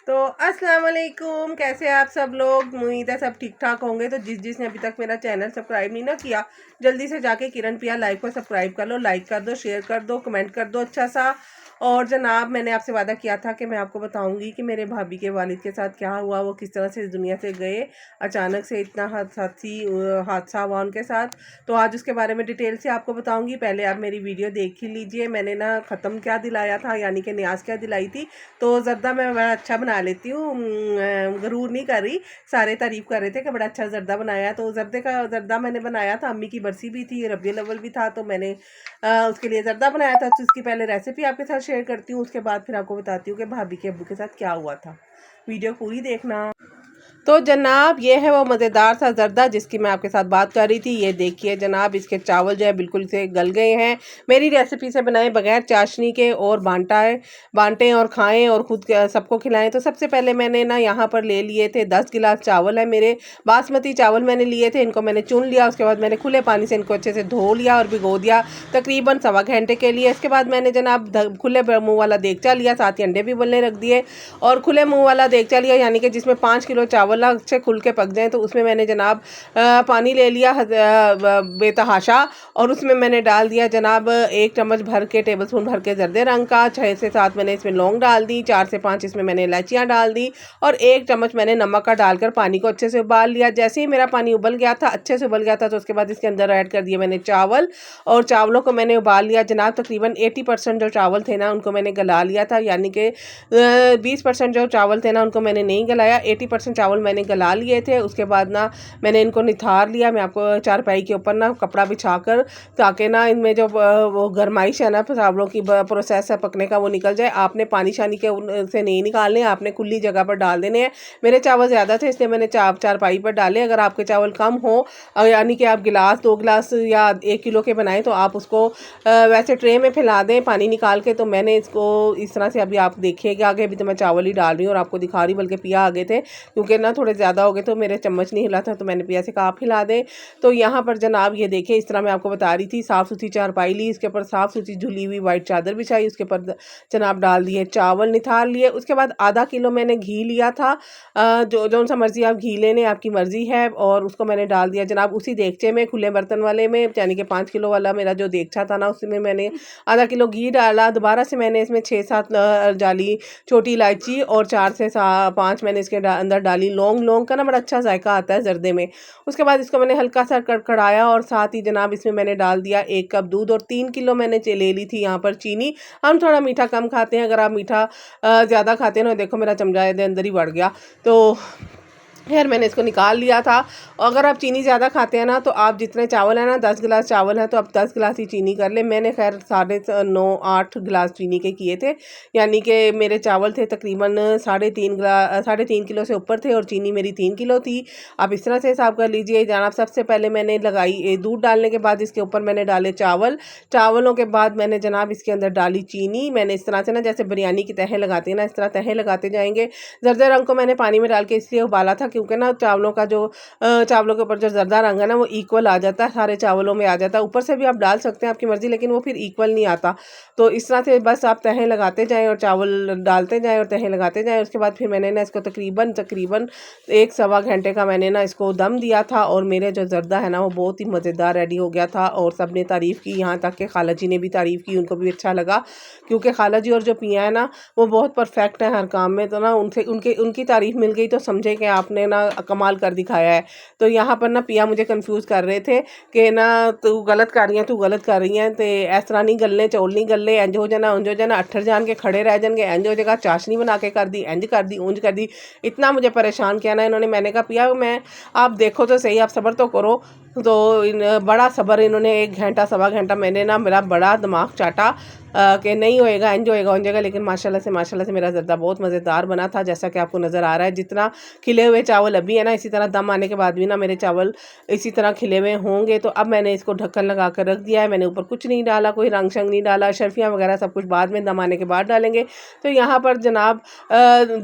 तो अस्सलाम वालेकुम, कैसे हैं आप सब लोग। उम्मीद है सब ठीक ठाक होंगे। तो जिसने अभी तक मेरा चैनल सब्सक्राइब नहीं ना किया, जल्दी से जाके किरण पिया लाइव को सब्सक्राइब कर लो। लाइक कर दो, शेयर कर दो, कमेंट कर दो अच्छा सा। और जनाब, मैंने आपसे वादा किया था कि मैं आपको बताऊंगी कि मेरे भाभी के वालिद के साथ क्या हुआ, वो किस तरह से इस दुनिया से गए। अचानक से इतना हादसा हुआ उनके साथ। तो आज उसके बारे में डिटेल से आपको बताऊंगी। पहले आप मेरी वीडियो देख ही लीजिए। मैंने ना ख़त्म क्या दिलाया था, यानी कि न्याज क्या दिलाई थी। तो जर्दा मैं बड़ा अच्छा बना लेती हूँ, गरूर नहीं कर रही। सारे तारीफ़ कर रहे थे कि बड़ा अच्छा जर्दा बनाया। तो जर्दा मैंने बनाया था, अम्मी की बरसी भी थी, रबीउल अव्वल भी था, तो मैंने उसके लिए जर्दा बनाया था। तो उसकी पहले रेसिपी आपके साथ शेयर करती हूँ, उसके बाद फिर आपको बताती हूँ कि भाभी के अब्बू के साथ क्या हुआ था। वीडियो पूरी देखना। तो जनाब, ये है वो मज़ेदार सा जर्दा जिसकी मैं आपके साथ बात कर रही थी। ये देखिए जनाब, इसके चावल जो है बिल्कुल से गल गए हैं। मेरी रेसिपी से बनाए बगैर चाशनी के, और बांटें और खाएं और ख़ुद सबको खिलाएं। तो सबसे पहले मैंने ना यहाँ पर ले लिए थे 10 गिलास चावल है मेरे। बासमती चावल मैंने लिए थे, इनको मैंने चुन लिया। उसके बाद मैंने खुले पानी से इनको अच्छे से धो लिया और भिगो दिया तकरीबन सवा घंटे के लिए। इसके बाद मैंने जनाब खुले मुँह वाला देगचा लिया, साथ ही अंडे भी उबलने रख दिए। और खुले मुँह वाला देगचा लिया, यानी कि जिसमें 5 किलो चावल अच्छे खुल के पक जाएं। तो उसमें मैंने जनाब पानी ले लिया बेतहाशा, और उसमें मैंने डाल दिया जनाब 1 चम्मच भर के, टेबल स्पून भर के जर्दे रंग का। 6 से 7 मैंने इसमें लौंग डाल दी, 4 से 5 इसमें मैंने इलायचियाँ डाल दी, और 1 चम्मच मैंने नमक का डालकर पानी को अच्छे से उबाल लिया। जैसे ही मेरा पानी उबल गया था, अच्छे से उबल गया था, तो उसके बाद इसके अंदर ऐड कर दिए मैंने चावल, और चावलों को मैंने उबाल लिया जनाब। तकरीबन 80% जो चावल थे ना उनको मैंने गला लिया था, यानी कि 20% जो चावल थे ना उनको मैंने नहीं गलाया। 80% चावल मैंने गला लिए थे। उसके बाद ना मैंने इनको निथार लिया। मैं आपको चारपाई के ऊपर ना कपड़ा बिछाकर, ताकि ना इनमें जो वो गरमाइश है ना चावलों की प्रोसेस है पकने का, वो निकल जाए। आपने पानी शानी के से नहीं निकालने, आपने खुली जगह पर डाल देने हैं। मेरे चावल ज़्यादा थे इसलिए मैंने चारपाई पर डाले। अगर आपके चावल कम हो, यानी कि आप गिलास 2 गिलास या 1 किलो के बनाएं, तो आप उसको वैसे ट्रे में फैला दें पानी निकाल के। तो मैंने इसको इस तरह से, अभी आप देखिएगा आगे, अभी तो मैं चावल ही डाल रही हूँ और आपको दिखा रही हूँ, बल्कि पिया आगे थे क्योंकि ना थोड़े ज़्यादा हो गए तो मेरे चम्मच नहीं हिला था, तो मैंने पिया से कहा आप हिला दें। तो यहाँ पर जनाब ये देखिए, इस तरह मैं आपको बता रही थी, साफ़ सुथरी चारपाई ली, इसके ऊपर साफ़ सुथरी झुली हुई वाइट चादर बिछाई, उसके ऊपर जनाब डाल दिए चावल, निथार लिए। उसके बाद आधा किलो मैंने घी लिया था, जो सा मर्ज़ी आप घी लेने, आपकी मर्ज़ी है, और उसको मैंने डाल दिया जनाब उसी देगचे में, खुले बर्तन वाले में, यानी कि 5 किलो वाला मेरा जो देगचा था ना, उसमें मैंने आधा किलो घी डाला। दोबारा से मैंने इसमें 6-7 डाली छोटी इलायची, और 4 से 5 मैंने इसके अंदर डाली लौंग। लौंग का ना बड़ा अच्छा जायका आता है जर्दे में। उसके बाद इसको मैंने हल्का सा कड़कड़ाया, और साथ ही जनाब इसमें मैंने डाल दिया 1 कप दूध, और 3 किलो मैंने ले ली थी यहाँ पर चीनी। हम थोड़ा मीठा कम खाते हैं, अगर आप मीठा ज़्यादा खाते हैं ना, देखो मेरा चमचा अंदर ही बढ़ गया, तो खैर मैंने इसको निकाल लिया था। अगर आप चीनी ज़्यादा खाते हैं ना, तो आप जितने चावल है ना, 10 गिलास चावल है तो आप 10 गिलास ही चीनी कर ले। मैंने खैर 9.5-8 गिलास चीनी के किए थे, यानी कि मेरे चावल थे तकरीबन 3.5 किलो से ऊपर थे, और चीनी मेरी 3 किलो थी। आप इस तरह से हिसाब कर लीजिए जनाब। सबसे पहले मैंने लगाई दूध डालने के बाद इसके ऊपर मैंने डाले चावलों के बाद मैंने जनाब इसके अंदर डाली चीनी। मैंने इस तरह से ना, जैसे बिरयानी की तहें लगाते हैं ना, इस तरह तहें लगाते जाएंगे। जर्दे रंग को मैंने पानी में डाल के इसलिए उबाला था क्योंकि ना चावलों के ऊपर जो जर्दा रंग है ना, वो इक्वल आ जाता है, सारे चावलों में आ जाता है। ऊपर से भी आप डाल सकते हैं, आपकी मर्ज़ी, लेकिन वो फिर इक्वल नहीं आता। तो इस तरह से बस आप तहें लगाते जाएं और चावल डालते जाएं और तहें लगाते जाएं। उसके बाद फिर मैंने ना इसको तकरीबन 1 सवा घंटे का मैंने ना इसको दम दिया था, और मेरे जो जर्दा है ना वो बहुत ही मज़ेदार रेडी हो गया था, और सब ने तारीफ़ की, यहाँ तक कि खाला जी ने भी तारीफ़ की, उनको भी अच्छा लगा। क्योंकि खाला जी और जो पिया है ना, वो बहुत परफेक्ट है हर काम में। तो ना उनकी तारीफ़ मिल गई तो समझे कि आपने ना कमाल कर दिखाया है। तो यहाँ पर ना पिया मुझे कंफ्यूज कर रहे थे कि ना तू गलत कर रही है तो इस तरह नहीं गलने, चौल नहीं गलने, इंज हो जाना उंज हो जाना, अट्ठर जान के खड़े रह जाएंगे, इंज हो जाएगा, चाशनी बना के कर दी, इंज कर दी, ऊंज कर दी। इतना मुझे परेशान किया ना इन्होंने। मैंने कहा पिया आप देखो तो सही, आप सब्र तो करो। तो बड़ा सब्र इन्होंने, 1 घंटा सवा घंटा मैंने ना, मेरा बड़ा दिमाग चाटा कि नहीं होएगा, इंज होएगा। लेकिन माशाल्लाह से मेरा जर्दा बहुत मज़ेदार बना था, जैसा कि आपको नज़र आ रहा है। जितना खिले हुए चावल अभी है ना, इसी तरह दम आने के बाद भी ना मेरे चावल इसी तरह खिले हुए होंगे। तो अब मैंने इसको ढक्कन लगा कर रख दिया है। मैंने ऊपर कुछ नहीं डाला, कोई रंग शंग नहीं डाला, शर्फियाँ वगैरह सब कुछ बाद में दम आने के बाद डालेंगे। तो यहाँ पर जनाब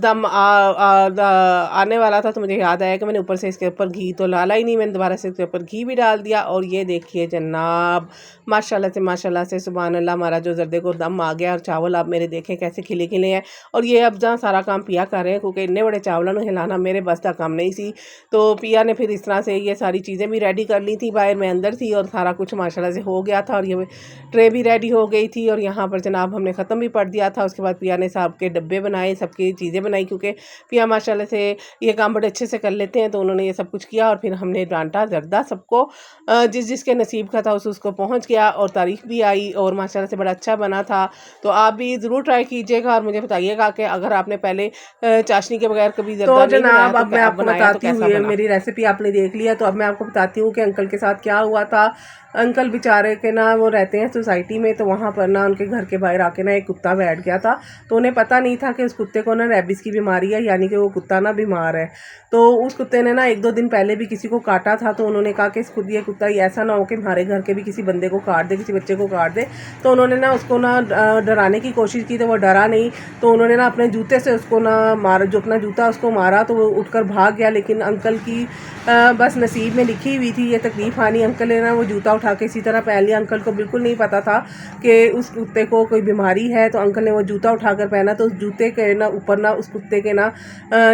दम आने वाला था, तो मुझे याद आया कि मैंने ऊपर से इसके ऊपर घी तो डाला ही नहीं, मैंने दोबारा से इसके ऊपर घी भी डाल दिया। और ये देखिए जनाब, माशाल्लाह से सुभान अल्लाह, हमारा जो जर्दे देखो दम आ गया और चावल आप मेरे देखें कैसे खिले खिले हैं। और ये अब जहाँ सारा काम पिया कर रहे हैं क्योंकि इन्ने बड़े चावलों को हिलाना मेरे बस का काम नहीं सी। तो पिया ने फिर इस तरह से ये सारी चीज़ें भी रेडी कर ली थी, बाहर मैं अंदर थी और सारा कुछ माशाल्लाह से हो गया था और ये ट्रे भी रेडी हो गई थी। और यहाँ पर जनाब हमने ख़त्म भी पढ़ दिया था। उसके बाद पिया ने साहब के डब्बे बनाए, सबकी चीज़ें बनाई, क्योंकि पिया माशाल्लाह से ये काम बड़े अच्छे से कर लेते हैं। तो उन्होंने ये सब कुछ किया और फिर हमने डांटा जर्दा सबको, जिस जिसके नसीब का था उसको पहुँच गया और तारीफ़ भी आई और माशाल्लाह से बड़ा अच्छा बना था। तो आप भी ज़रूर ट्राई कीजिएगा और मुझे बताइएगा कि अगर आपने पहले चाशनी के बगैर कभी जर्दा नहीं बनाया तो अब मैं आपको बनाया तो बताती कैसा हूँ, बना। मेरी रेसिपी आपने देख लिया तो अब मैं आपको बताती हूँ कि अंकल के साथ क्या हुआ था। अंकल बेचारे के ना, वो रहते हैं सोसाइटी में, तो वहाँ पर ना उनके घर के बाहर आके ना एक कुत्ता बैठ गया था। तो उन्हें पता नहीं था कि उस कुत्ते को ना रेबीज़ की बीमारी है, यानी कि वो कुत्ता ना बीमार है। तो उस कुत्ते ने ना 1-2 दिन पहले भी किसी को काटा था। तो उन्होंने कहा कि ये कुत्ता ऐसा ना हो कि हमारे घर के भी किसी बंदे को काट दे, किसी बच्चे को काट दे। तो उन्होंने ना उसको ना डराने की कोशिश की, तो वो डरा नहीं। तो उन्होंने ना अपने जूते से उसको ना मारा, जो अपना जूता उसको मारा, तो वो उठकर भाग गया। लेकिन अंकल की बस नसीब में लिखी हुई थी ये तकलीफ़ आनी। अंकल ने ना वो जूता उठा के इसी तरह पहन लिया। अंकल को बिल्कुल नहीं पता था कि उस कुत्ते को कोई बीमारी है। तो अंकल ने वो जूता उठाकर पहना, तो उस जूते के ना ऊपर ना उस कुत्ते के ना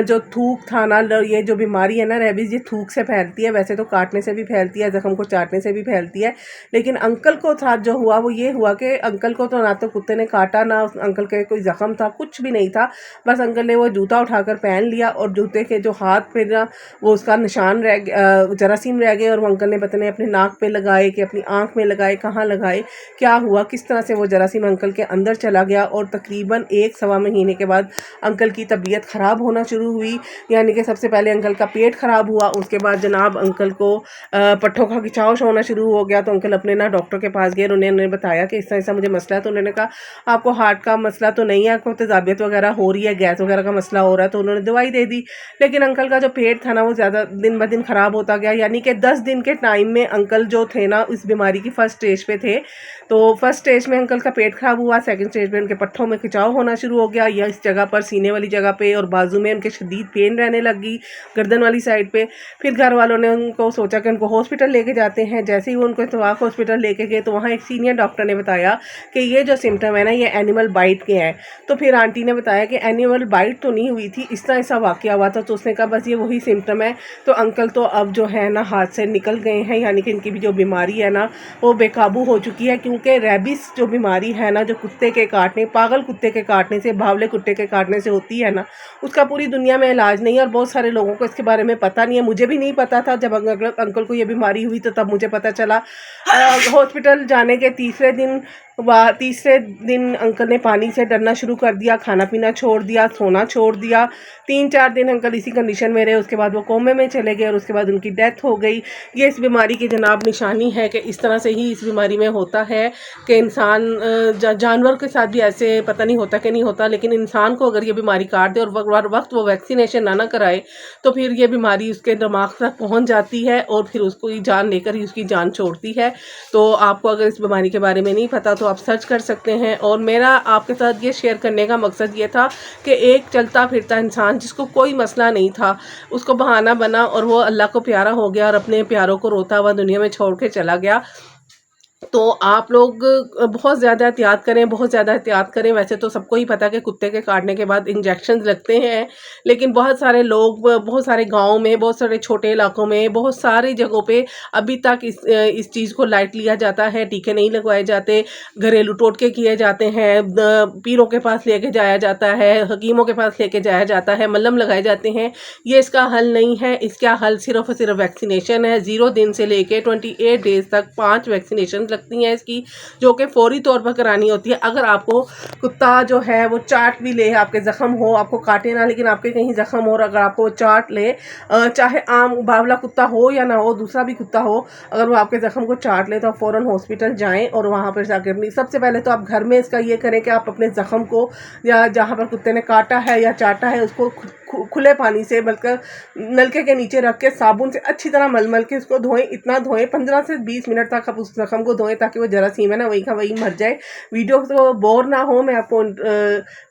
जो थूक था ना, ये जो बीमारी है ना रेबीज़, ये थूक से फैलती है। वैसे तो काटने से भी फैलती है, ज़ख्म को चाटने से भी फैलती है, लेकिन अंकल को साथ जो हुआ वो ये हुआ कि अंकल को तो ना तो कुत्ते ने काटा, ना अंकल के कोई ज़ख्म था, कुछ भी नहीं था। बस अंकल ने वो जूता उठाकर पहन लिया और जूते के जो हाथ पे ना वो उसका निशान रह जरासीम रह गए। और वो अंकल ने पता नहीं अपने नाक पे लगाए कि अपनी आँख में लगाए, कहाँ लगाए, क्या हुआ, किस तरह से वो जरासीम अंकल के अंदर चला गया। और तकरीबन 1-1.25 महीने के बाद अंकल की तबीयत ख़राब होना शुरू हुई। यानी कि सबसे पहले अंकल का पेट ख़राब हुआ, उसके बाद जनाब अंकल को पट्ठों का खिंचाव होना शुरू हो गया। तो अंकल अपने ना डॉक्टर के पास गए, उन्होंने बताया कि इस ऐसा मुझे मसला है। तो उन्होंने कहा आपको हार्ट का मसला तो नहीं है, आपको तेज़ाबियत वगैरह हो रही है, गैस वगैरह का मसला हो रहा है। तो उन्होंने दवाई दे दी, लेकिन अंकल का जो पेट था ना वो ज़्यादा दिन ब दिन ख़राब होता गया। यानी कि 10 दिन के टाइम में अंकल जो थे ना इस बीमारी की फ़र्स्ट स्टेज पे थे। तो फर्स्ट स्टेज में अंकल का पेट ख़राब हुआ, सेकंड स्टेज में उनके पट्ठों में खिंचाव होना शुरू हो गया, या इस जगह पर सीने वाली जगह पे और बाजू में उनके शदीद पेन रहने लगी, गर्दन वाली साइड पे। फिर घर वालों ने उनको सोचा कि उनको हॉस्पिटल लेके जाते हैं। जैसे ही वो उनको इत्तेफाक हॉस्पिटल लेके गए तो वहाँ एक सीनियर डॉक्टर ने बताया कि ये जो सिम्टम है ना ये एनिमल बाइट के हैं। तो फिर आंटी ने बताया कि एनिमल बाइट तो नहीं हुई थी, इस तरह ऐसा वाक़या हुआ था। तो उसने कहा बस ये वही सिम्टम है। तो अंकल तो अब जो है ना हाथ से निकल गए हैं, यानी कि इनकी भी जो बीमारी है ना वो बेकाबू हो चुकी है। क्योंकि रेबीज़ जो बीमारी है ना, जो कुत्ते के काटने, पागल कुत्ते के काटने से, भावले कुत्ते के काटने से होती है ना, उसका पूरी दुनिया में इलाज नहीं है। और बहुत सारे लोगों को इसके बारे में पता नहीं है, मुझे भी नहीं पता था। जब अंकल को ये बीमारी हुई तो तब मुझे पता चला। हॉस्पिटल जाने के तीसरे दिन अंकल ने पानी से डरना शुरू कर दिया, खाना पीना छोड़ दिया, सोना छोड़ दिया। 3-4 दिन अंकल इसी कंडीशन में रहे, उसके बाद वो कोमे में चले गए और उसके बाद उनकी डेथ हो गई। ये इस बीमारी की जनाब निशानी है कि इस तरह से ही इस बीमारी में होता है कि इंसान जानवर के साथ भी ऐसे पता नहीं होता कि नहीं होता, लेकिन इंसान को अगर ये बीमारी काट दे और वक्त वो वैक्सीनेशन ना कराए तो फिर ये बीमारी उसके दिमाग तक पहुंच जाती है और फिर उसको जान लेकर ही उसकी जान छोड़ती है। तो आपको अगर इस बीमारी के बारे में नहीं पता तो आप सर्च कर सकते हैं। और मेरा आपके साथ ये शेयर करने का मकसद ये था कि एक चलता फिरता इंसान जिसको कोई मसला नहीं था, उसको बहाना बना और वो अल्लाह को प्यारा हो गया और अपने प्यारों को रोता हुआ दुनिया में छोड़ के चला गया। तो आप लोग बहुत ज़्यादा एहतियात करें, बहुत ज़्यादा एहतियात करें। वैसे तो सबको ही पता है कि कुत्ते के काटने के बाद इंजेक्शन लगते हैं, लेकिन बहुत सारे लोग, बहुत सारे गाँव में, बहुत सारे छोटे इलाकों में, बहुत सारी जगहों पे अभी तक इस चीज़ को लाइट लिया जाता है। टीके नहीं लगवाए जाते, घरेलू टोटके किए जाते हैं, पीरों के पास लेके जाया जाता है, हकीमों के पास लेके जाया जाता है, मलहम लगाए जाते हैं। ये इसका हल नहीं है। इसका हल सिर्फ और सिर्फ वैक्सीनेशन है। 0 दिन से लेके 28 डेज़ तक 5 वैक्सीनेशन लगती हैं इसकी, जो कि फौरी तौर पर करानी होती है। अगर आपको कुत्ता जो है वो चाट भी ले, आपके ज़ख्म हो, आपको काटे ना लेकिन आपके कहीं ज़ख्म हो, और अगर आपको चाट ले, चाहे आम बावला कुत्ता हो या ना हो, दूसरा भी कुत्ता हो, अगर वो आपके ज़ख्म को चाट ले तो आप फ़ौरन हॉस्पिटल जाएं और वहाँ पर जाकर अपनी, सबसे पहले तो आप घर में इसका ये करें कि आप अपने ज़ख्म को, या जहाँ पर कुत्ते ने काटा है या चाटा है, उसको खुले पानी से बल्कि नलके के नीचे रख के साबुन से अच्छी तरह मल मल के उसको धोएं, इतना धोएं 15 से 20 मिनट तक आप उस जख्म को धोएं ताकि वो जरासीम है ना वही का वही मर जाए। वीडियो तो बोर ना हो, मैं आपको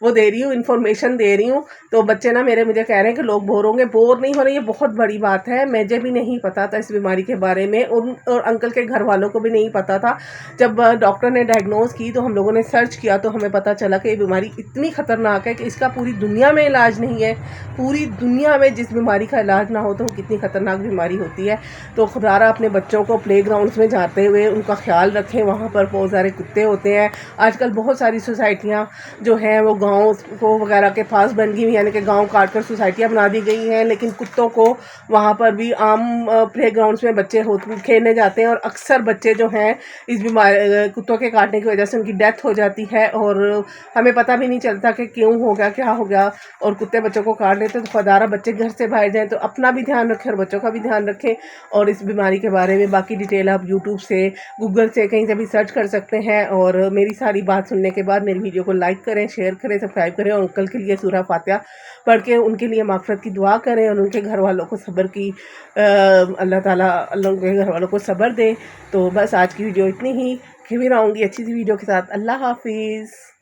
वो दे रही हूँ, इन्फॉर्मेशन दे रही हूँ। तो बच्चे ना मेरे मुझे कह रहे हैं कि लोग बोर होंगे, बोर नहीं हो रहे, ये बहुत बड़ी बात है। मुझे भी नहीं पता था इस बीमारी के बारे में और अंकल के घर वालों को भी नहीं पता था। जब डॉक्टर ने डायग्नोज की तो हम लोगों ने सर्च किया तो हमें पता चला कि ये बीमारी इतनी ख़तरनाक है कि इसका पूरी दुनिया में इलाज नहीं है। पूरी दुनिया में जिस बीमारी का इलाज ना हो तो वो कितनी ख़तरनाक बीमारी होती है। तो खुदारा अपने बच्चों को प्ले ग्राउंड्स में जाते हुए उनका ख्याल रखें, वहाँ पर बहुत सारे कुत्ते होते हैं। आजकल बहुत सारी सोसाइटियाँ जो हैं वो गाँव को वगैरह के पास बन गई, यानी कि गाँव काट कर सोसाइटियाँ बना दी गई हैं, लेकिन कुत्तों को वहाँ पर भी आम प्ले ग्राउंड्स में बच्चे खेलने जाते हैं और अक्सर बच्चे जो हैं इस बीमारी कुत्तों के काटने की वजह से उनकी डेथ हो जाती है और हमें पता भी नहीं चलता कि क्यों हो गया, क्या हो गया, और कुत्ते बच्चों को काट लेते। तो खुदारा बच्चे घर से बाहर जाएं तो अपना भी ध्यान रखें और बच्चों का भी ध्यान रखें। और इस बीमारी के बारे में बाकी डिटेल आप यूट्यूब से, गूगल से, कहीं से भी सर्च कर सकते हैं। और मेरी सारी बात सुनने के बाद मेरी वीडियो को लाइक करें, शेयर करें, सब्सक्राइब करें और अंकल के लिए सूरह फातिहा पढ़ के उनके लिए मागफिरत की दुआ करें और उनके घर वालों को सब्र की अल्लाह ताला अल्लाह उनके घर वालों को सब्र दे। तो बस आज की वीडियो इतनी ही, फिर आऊँगी अच्छी सी वीडियो के साथ। अल्लाह हाफिज़।